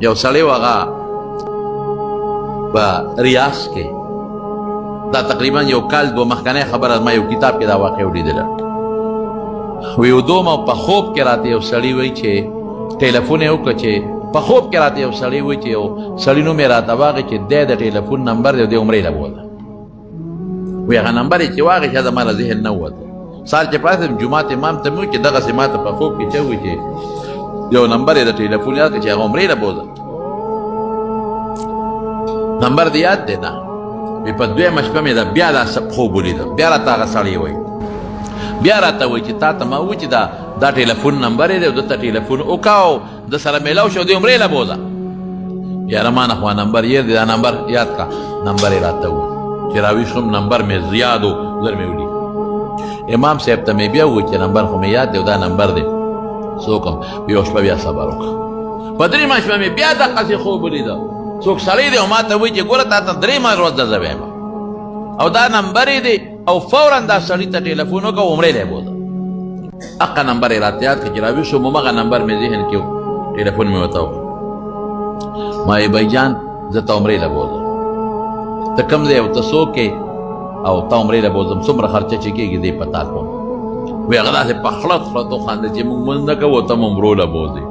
یو سړی و هغه په ریاض کې دا تقریبا یو کال دوه مخکنی خبره ما یو کتاب کې دا واقع ولیدله وی ودوم او په خوب کې راته یو سړی وایي چې ټلیفون یې وکړه چې په خوب کې راته یو سړی وایي چې یو سړي نوم یې راته واغې چې دی د ټلیفون نمبر دی د عمرې له بوله وی هغه نمبر یې چې واغې چې زما له ذهن نه ووته سهار چې پاڅېدم جومات امام ته مې وویل چې دغسې ما ته په خوب کې چې وایي چې یو نمبر یې د ټلیفون یاد کړه چې هغه عمرې له بوله نمبر دې یاد دی نه وی په دویمه شپه مې بیا دا خوب ولیده بیا راته هغه سړی وایي بیا راته وایي چې تا ته ما وویل چې دا ټلیفون نمبر یې دی او دته ټلیفون وکړه د سره میلاو شو د عمرې له بوله یاره ما نه خوا نمبر یې دی دا نمبر یاد کړه نمبر یې راته وویل چې راویښ شوم نمبر مې زیاد و زر مې ولیکه امام صاحب ته مې بیا وویل چې نمبر خو مې یاد دی او دا نمبر دی څه وکړم یو شپه بیا صبر وکړه په درېیمه شپه مې بیا دقسې خوب ولیده څوک سړی دی او ما ته وایي چې ګوره تا ته درېیمه ورځ ده زه وایم او دا نمبر یې دی او فورا دا سړي ته ټلیفون وکړه عمرې لی بوله هغه نمبر یې راته یاد کړه چې راویښ شوم همغه نمبر مې ذهن کې و ټلیفون مې ورته وکړ ما یې بھائی جان زه ته عمرې له بوځم ته کوم ځای او ته څوک یې او ته عمرې له بوځم څومره خرچه چې کېږي دی پتا کوم وی هغه داسې په خلط خلط وخندل چې موږ مونځ نه کوو ته م عمرو له بوځې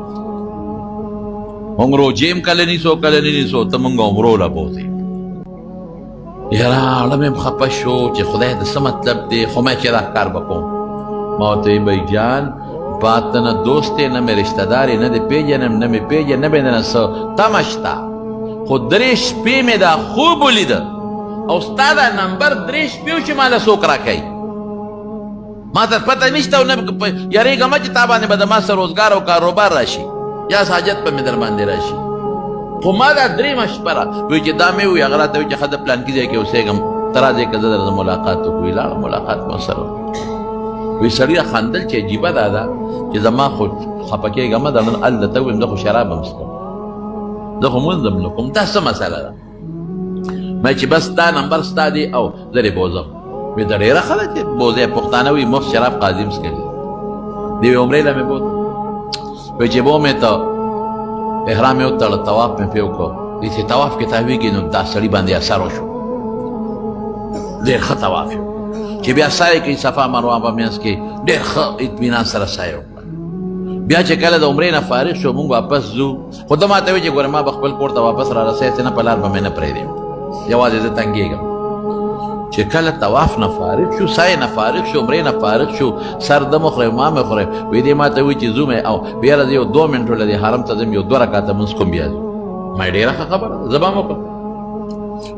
عمرو جیم کله نیسو کله نه نیسو ته موږ عمرو له بوځې یاره اړه مې خفه شو چې خدای د څه مطلب دی خو ما چې دا کار به کوم ما ورته وی بھائی جان بات ته نه دوست دی نه مې رشته دار یې نه دې پېژنم نه مې پېژنم نه مې نه څه تمه شته خو درې شپې مې دا خوب ولیده او ستا دا نمبر درې شپې و چې ما له څوک راکوي ما ته پته نشته او نه یارېږم چې تا باندې به د ما څه روزګار او کاروبار راشي یا حاجت به مې در باندې راشي خو ما دا درېیمه شپه را وایي چې دا مې ووایي هغه راته وایي چې ښه د پلانکي ځای کې اوسېږم ته راځې که زه درته ملاقات وکړو لاړه ملاقات مې ورسره وی سړي خندل چې عجیبه دا ده چې زما خو خفه کېږم د نن هلته ته ویم زه خو شراب هم څښم زه خو مونځ هم نه کوم دا څه مسله ده ما چې بس دا نمبر ستا دی او زه دې بوځم وی دا ډېره ښه ده چې بوځې پښتانه وي مفت شراب قاضي هم څښلي دی وی عمرې له مې بوت وی چې بو مې ته احرام یې وتړه طواف مې پرې وکړو دی چې طواف کې تاویږي نو دا سړي باندې اثر وشو ډېر ښه طواف یو چې بیا سایه کوي صفا مروه په منځ کې ډېر ښه اطمینان سره سایه وکړه بیا چې کله د عمرې نه فارغ شو موږ واپس ځو خو ده ما ته وایي چې ګوره ما به خپل کور ته واپس را رسوې چې نه په لار به مې نه پرېږدم یوازې زه تنګېږم چې کله طواف نه فارغ شو سایه نه فارغ شو عمرې نه فارغ شو سر ده مې خورئ ما مې خورئ وایي دې ما ته وایي چې ځو مې او بیا زه یو 2 منټو له دې حرم ته ځم یو 2 رکعته لمونځ کوم بیا ځو ما یې ډېره ښه خبره ده زه به هم وکړم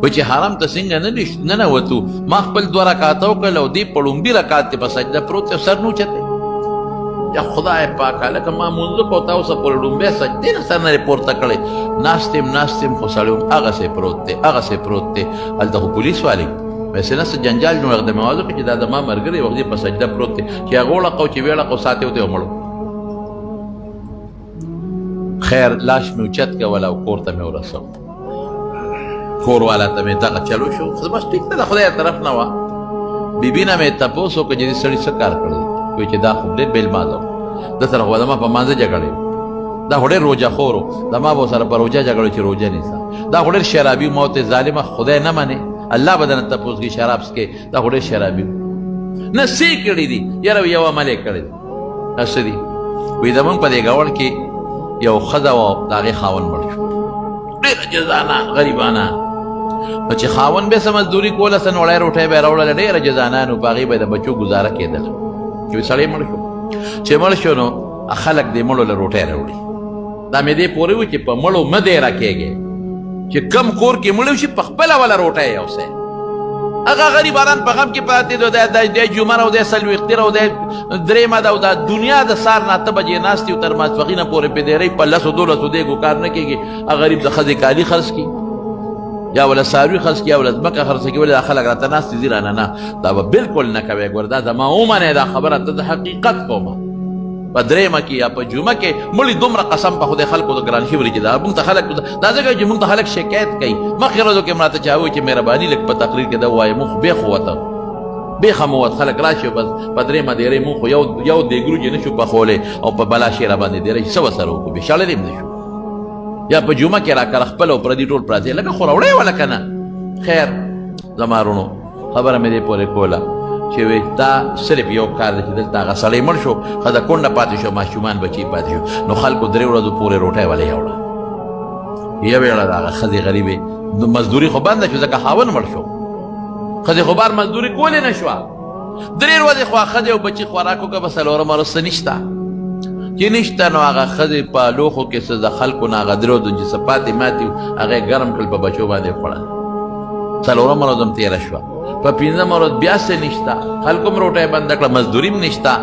وایي چې حرم ته څنګه نه ننوتو ما خپل 2 رکعته وکړل او دې په لومړي رکعت کې په سجده پروت دی سر نه اوچتی یا خدای پاکه لکه ما مونځ وکړو تا اوسه پورې لومبی سجدې نه سر نه یې پورته کړی ناست یم خو سړی وم هغسې پروت دی هغسې پروت دی هلته خو پولیس والي ویسې نه څه جنجال جوړ د مې واضح کړي چې دا د ما ملګری وخت په سجده پروت دی چې هغه وړقو چې ویړقو ساتې و دی مړو خیر لاش مې اوچت کول او کور ته مې ورسو کور والا ته مې دغه چلو شو خو بس ټیک ده د خدای طرف نه وه بیبي نه مې تپوس وکړه چې دې سړي څه کار کړی وایي چې دا خو ډېر بېلمازه و ده سره خو زما په مانځه جګړې دا خو ډېر روژه خور و زما به ورسره په روژه جګړې چې روژه نیسه دا خو ډېر شرابي موت ظالمه خدای نه منې الله به درنه تپوس کړي شراب څکې دا خو ډېر شرابي نه څه یې کړي دي یاره یو عمل یې کړی دی څه دي وایي زمونږ په دې ګاونډ کې یو ښځه وه د هغې خاوند مړ شو ډېره جزانه غریبانه نو چې خاوند به څه مزدوري کوله څه نوړی روټۍ به یې راوړله ډېره جزانه نو په هغې به د بچو ګزاره کېدل چې سړی مړ شو چې مړ شو نو خلک دې مړو له روټۍ راوړي دا مې دې پورې وي چې په مړو مه دی راکېږې چې کم کور کې مړ شي په خپله وله روټۍ یوسئ هغه غریبانان په غم کې پاتې دي د جمعه او د څلوېښتې او د درېیمه ده او د دنیا د سار نه 8 بجې ناست یو تر ماسپښینه پورې په دیرۍ په 10-12 دیګو کار نه کېږي هغه غریب د ښځې کالي خرڅ کړي یا ولا څاروي خرڅ کړي یا ولا ځمکه خرڅ کړي ولې دا خلک راته ناست دي رانه نه دا به بالکل نه کوې ګوره دا زما ومنې دا خبره ته د حقیقت کومه په درېیمه کې یا په جمعه کې مړي دومره قسم په خدای خلکو د ګران شي وري چې دا موږ ته خلک دا ځکه چې موږ ته خلک شکایت کوي مخکې ورځو کې مراته چا وایي چې مهرباني لږ په تقریر کې دا ووایه موږ بېخ ووته بېخه مو وت خلک راشي بس په درېیمه دیرۍ موږ خو یو دیګروجې نه شو پخولی او په بلا شی را باندې دیرۍ څه ورسره وکړو بېشاړلی هم نه شو یا په جمعه کې راکړه خپل او پردي ټول پراته لکه خو راوړی ولا کنه. خیر زما رونو خبره مې دې پورې کوله چې وایي دا صرف یو کار دی چې دلته هغه سړی مړ شو ښځه کونډه پاتې شو ماشومان بچي پاتې شو نو خلکو 3 ورځو پورې روټۍ ولې یوړه یوې وړه د هغه ښځې غریبې مزدوري خو بنده شو ځکه خاوند مړ شو ښځې خو بار مزدوري کولی نه شوه 3 ورځې خو ښځې او بچي خوراک وکړه به 4مه ورځ څه نشته چې نشته نو هغه ښځې په لوښو کې څه د خلکو نه هغه 3 ورځو چې څه پاتې ماتې هغه یې ګرم کړل په بچو باندې خوړل 4مه ورځ هم تېره شوه په 5مه ورځ بیا څه نشته خلکو هم روټۍ بنده کړه مزدوري هم نشته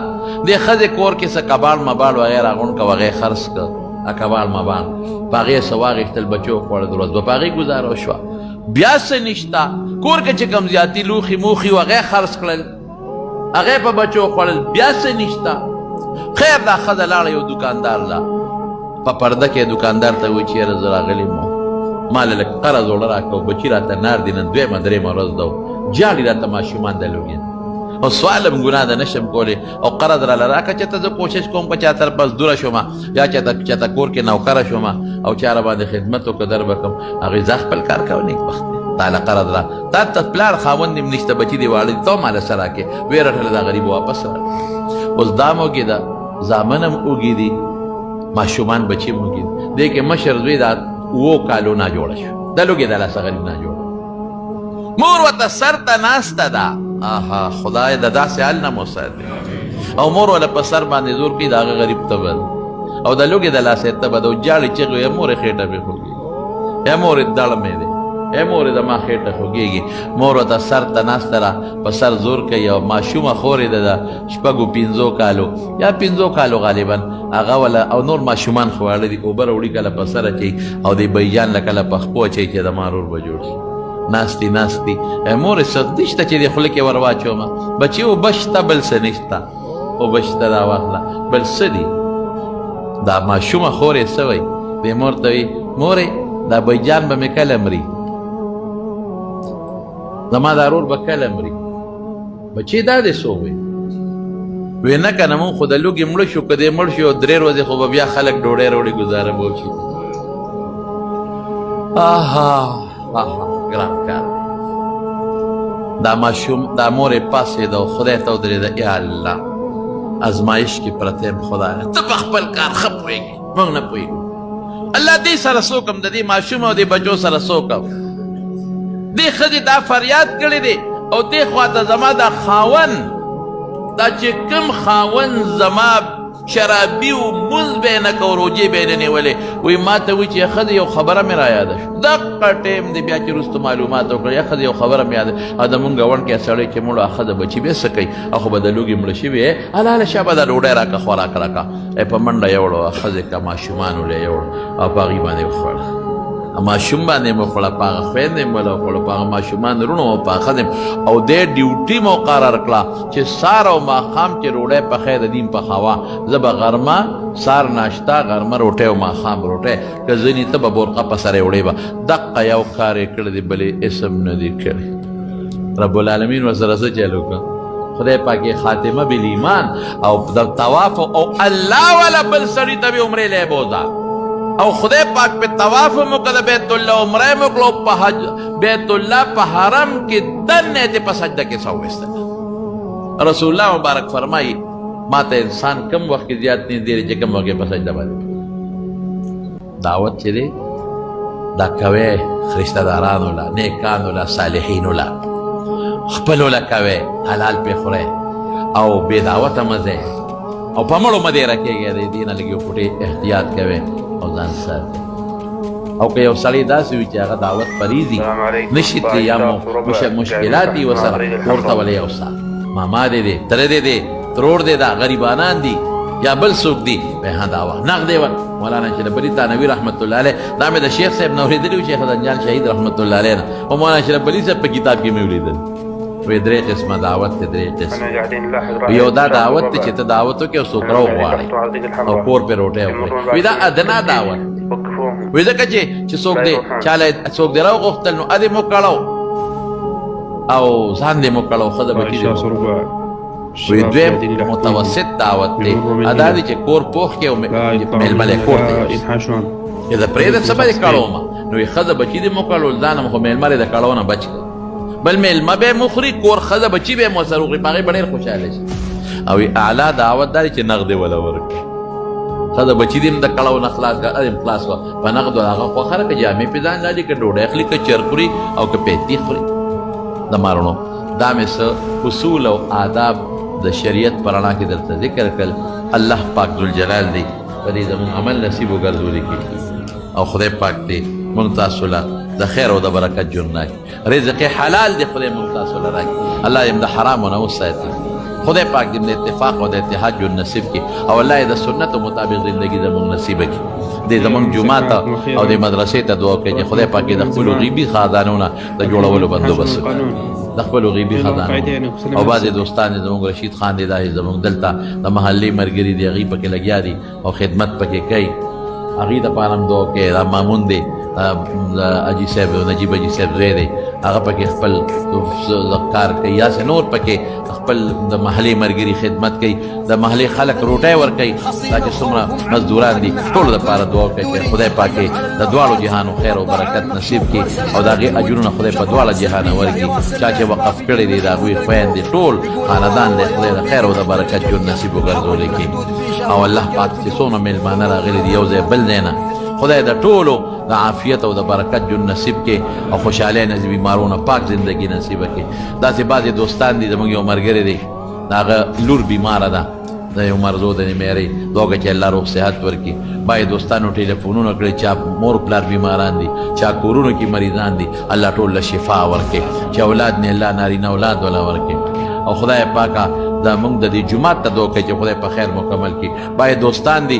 دې ښځې کور کې څه کباړ مباړ وغیره راغونډ کړه هغه یې خرڅ کړه کباړ مباړ په هغې یې څه واغېښتل بچو خوړل ورځ به په هغې ګزاره وشوه بیا څه نشته کور کې چې کوم زیاتي لوښي موښي و هغه خرڅ کړل هغه په بچو خوړل بیا څه نشته خیر دا ښځه لاړه یو دوکاندار له په پرده کې دکاندار ته وایي چې یاره زه راغلی مو ما له لږ قرض وړه راکړه بچي راته نار دي نن 2مه 3مه ورځ ده جاړي راته ماشومان د لوګین او سوال هم ګناه ده نشم کولی او قرض راله راکړه چې ته زه کوشش کوم په چا طرف مزدوره شومه یا چاته کور کې نوکره شومه او چا را باندې خدمت وکړه در به کوم هغې زه خپل کار کوه نیک بخت دی تاله قرض را تا ته پلار خاوند هم نشته بچي دې واړه دي ته ماله څه راکړې ویې رټله دا غریب واپس راکړه اوس دا هم وږي ده زامن هم اوږي دي ماشومان بچي هم اوږي دي دې کې مشر زوی دا 7 کالو نه جوړه شو دا لوګې د لاسه غریب نه جوړه مور ورته سر ته ناسته ده آها خدای د داسې حال نه مو ساتي او مور ولا په سر باندې زور کړي د هغه غریب تبه او د لوګې د لاسه تبه ده او جاړې چغې وایي مورې خېټه مې خوږي یا مورې دړ مې دی ای مورې زما خېټه خوږېږي مور ورته سر ته ناسته ده په سر زور کوي او ماشومه خورې ده د 5 کالو یا 5 کالو غالبا هغه ولا او نور ماشومان خو واړه دي اوبه راوړي کله په سر اچوي او د بیجان له کله په خپو اچوي چې د ما رور به جوړ شي ناستی مورې څه نشته چې د خولې کې ور واچومه بچي اوبه شته بل څه نشته اوبه شته دا واخله بل څه دي دا ماشومه خورې څه وایي دې مور ته وایي مورې دا بیجان به مې کله مري زما دا رور به کله مري بچې دا دې څوک وایي وی نه که نه مونږ خو د لوږې مړه شو که دې مړ شي او 3 ورځې خو به بیا خلک ډوډۍ راوړي ګزاره به وشي ګران کار دا ماشوم دا مورې پاسېده او خدای ته ودرېده یا الله ازمایش کې پرته یم خدایه ته په خپل کار ښه پوهېږې موږ نه پوهېږو الله دې سره څه وکړم د دې ماشوم او دې بچو سره څه وکړم دې ښځې دا فریاد کړی دی او دې خواته زما دا خاوند دا چې کوم خاوند زما شرابي و مونځ به یې نه کو روجې به یې نه نیولې وایي ما ته وایي چې ښځې یو خبره مې را یاده شو دقه ټیم دی بیا چې وروسته معلومات وکړه یا ښځې یو خبره مې یاده او د مونږ ګاونډ کې سړی چې مړو ښځه بچي بیا څه کوي خو به د لوږې مړه شوي هله شابه دا ډوډۍ راکړه خوراک راکړه په منډه یوړو ښځې که ماشومان ولې یوړو او په هغې باندې وخوړه ماشوم باندې مو خوړه په هغه خویندې مو له خوړه په هغه ماشومان رونو او په ښځې او دې ډیوټي مقرر کړه چې سار او ماښام چې ډوډۍ پخی د دین پخوه زه به غرمه سار ناشته غرمه روټۍ او ماښام روټۍ که ځینې ته به برقه په سره وړې به دقه یو کار یې کړی دی بلې اسم نه دی کړی رب العالمین ورسره څه چل وکړه خدای پاک یې خاتمه بالایمان او د طواف او الله والا بل سړي ته به عمرې لی بوځه او خدای پاک په طواف مقدس بیت الله عمره مکلو په حج بیت الله په حرم کې دنه ته په سجده کې سو وستل رسول الله مبارک فرمایي ما ته انسان کم وخت کې زیات نه دی چې کم وخت په سجده باندې دعوت چره دا کوي رشتہ دارانو لا نیکانو لا صالحینو لا خپل لا کوي حلال په خوره او بے دعوت مزه او په مړو مده راکېږي د دین لګي پټي احتیاط کوي او ځان ساتي او که یو سړی داسې وي چې هغه دعوت فریضي نشي ترې یا مشکلات دي ورسره ورته ولې یو سا ماما دې دی تره دې دی ترور دې دا غریبانان دي یا بل څوک دي به ها دعوه نقد ور مولانا شربلی تانوی رحمت الله علیه دا مې د شیخ صاحب نو اوریدلی شیخ زنجان شهید رحمت الله علیه او مولانا شربلی صاحب په کتاب کې مې ولیدل وی 3 قسمه دعوت ته 3 قسم یو دا دعوت چې ته دعوت وکې او څوک راوغواړي او کور پې روټۍ وخوري وی دا ادنا دعوت وی ځکه چې څوک دی چاله څوک دی راوغوښتل نو ادې مو کړو او ځان دې مو کړو ښځه بچي دې وی دویم متوسط دعوت دی ادا دی چې کور پوخ کې او میلمه له کور ته چې د پرېږده څه به دې کړومه نو یې ښځه بچي دې مو کړل ځان هم خو مېلمه د کړو نه بچ کړ بل مېلمه به یې مخوري کور ښځه بچي به یې مو سره وخوري په هغې به ډېر خوشحاله شي او اعلی دعوت دا دی چې نغدې وله ورکړي ښځه بچي دې هم د کړو نه خلاص کړه ادې خلاص کړه په نغدو هغه خوښه ده که جامې پې ځان لاړي که ډوډۍ اخلي که چرګ خوري او که پیتي خوري د ماروڼو دا مې څه اصول او آداب د شریعت په رڼا کې درته ذکر کړل الله پاک ذوالجلال دی په دې زموږ عمل نصیب وګرځولي کړي او خدای پاک دی موږ تاسو له د خیر او د برکت ژوند راکړي رزق حلال دی خدای موږ تاسو له راکړي الله یې د حرامو نه وساتي خدای پاک دې د اتفاق او د اتحاد ژوند نصیب کړي او الله یې د سنتو مطابق زندگی زموږ نصیبه کړي دې زموږ جومات ته او د مدرسې ته دعا کوي چې خدای پاک یې د خپلو غیبي خزانو نه د جوړولو بندوبست وکړي د خپلو غیبي خزانو او بعضې دوستان دې زموږ رشید خان دی دا زموږ دلته د محلې ملګري دي هغوی پکې لګیا دي او خدمت پکې کوي هغوی دپاره هم دعا کوي دا مامون دی اجي صاحب نجیب اجي صاحب زوی دی هغه پکې خپل کار کوي یا سې نور پکې خپل د محلې ملګري خدمت کوي د محلې خلک روټۍ ورکوي دا چې څومره مزدوران دي ټولو دپاره دعا کوي چې خدای پاک د دواړو جهانو خیر او برکت نصیب کړي او د هغې اجرونه خدای په دواړه جهانه ورکړي چا چې وقف کړی دی د هغوی خویندې ټول خاندان دی خدای د خیر او د برکت ژوند نصیب وګرځولی کړي او الله پاک چې څومره میلمانه راغلي دي یو ځای بل ځای نه خدای د ټولو د عافیت او د برکت ژوند نصیب کې او خوشحالۍ نه بیمارونه پاک زندگی نصیبه کې داسې بعضې دوستان دي زموږ یو ملګری دی د هغه لور بیماره ده د یو مرزو د نیمېرۍ دعا کوي چې الله روغ صحت ورکړي باید دوستانو ټلیفونونه کړي چا مور پلار بیماران دي چا کورونو کې مریضان دي الله ټول له شفا ورکړي چې اولاد نه الله نارینه اولاد ولا ورکړي او خدای پاکه دا موږ د دې جومات ته دعا کوي چې خدای په خیر مکمل کړي باید دوستان دي